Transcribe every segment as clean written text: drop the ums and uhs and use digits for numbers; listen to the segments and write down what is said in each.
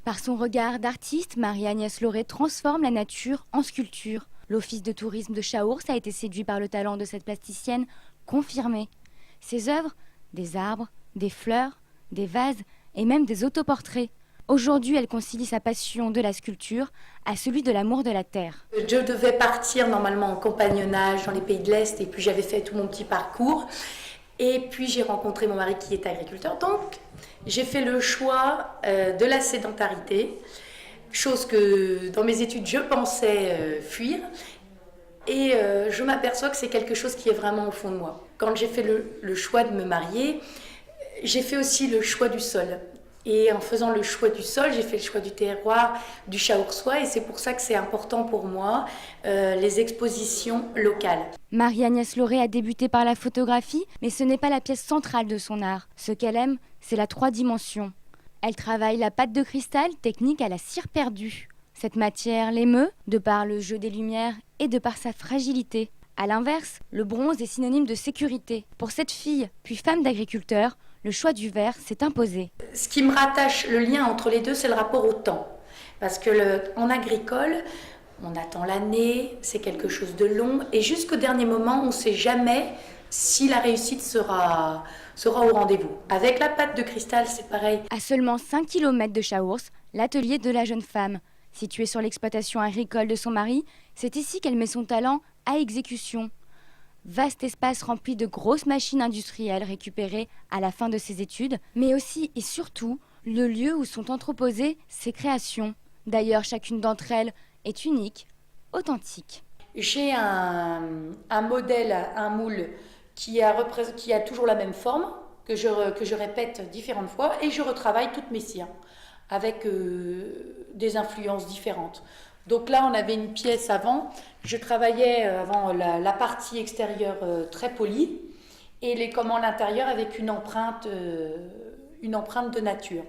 Par son regard d'artiste, Marie-Agnès Lauré transforme la nature en sculpture. L'Office de tourisme de Chaours a été séduit par le talent de cette plasticienne confirmée. Ses œuvres, des arbres, des fleurs, des vases et même des autoportraits. Aujourd'hui, elle concilie sa passion de la sculpture à celui de l'amour de la terre. Je devais partir normalement en compagnonnage dans les pays de l'Est et puis j'avais fait tout mon petit parcours. Et puis j'ai rencontré mon mari qui est agriculteur. Donc j'ai fait le choix de la sédentarité, chose que dans mes études je pensais fuir. Et je m'aperçois que c'est quelque chose qui est vraiment au fond de moi. Quand j'ai fait le choix de me marier, j'ai fait aussi le choix du sol. Et en faisant le choix du sol, j'ai fait le choix du terroir, du Chaourçois, et c'est pour ça que c'est important pour moi, les expositions locales. Marie-Agnès Lauré a débuté par la photographie, mais ce n'est pas la pièce centrale de son art. Ce qu'elle aime, c'est la 3 dimensions. Elle travaille la pâte de cristal, technique à la cire perdue. Cette matière l'émeut, de par le jeu des lumières et de par sa fragilité. A l'inverse, le bronze est synonyme de sécurité. Pour cette fille, puis femme d'agriculteur, le choix du vert s'est imposé. Ce qui me rattache, le lien entre les deux, c'est le rapport au temps. Parce que en agricole, on attend l'année, c'est quelque chose de long, et jusqu'au dernier moment, on ne sait jamais si la réussite sera au rendez-vous. Avec la pâte de cristal, c'est pareil. À seulement 5 km de Chaours, l'atelier de la jeune femme. Située sur l'exploitation agricole de son mari, c'est ici qu'elle met son talent à exécution. Vaste espace rempli de grosses machines industrielles récupérées à la fin de ses études, mais aussi et surtout le lieu où sont entreposées ses créations. D'ailleurs, chacune d'entre elles est unique, authentique. J'ai un modèle, un moule qui a toujours la même forme, que je répète différentes fois, et je retravaille toutes mes cires avec des influences différentes. Donc là, on avait une pièce avant, je travaillais avant la partie extérieure très polie et l'intérieur avec une empreinte de nature.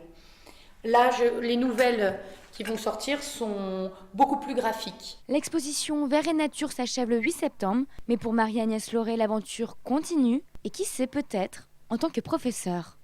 Là, les nouvelles qui vont sortir sont beaucoup plus graphiques. L'exposition Vert et Nature s'achève le 8 septembre, mais pour Marie-Agnès Lauré, l'aventure continue et qui sait peut-être en tant que professeure.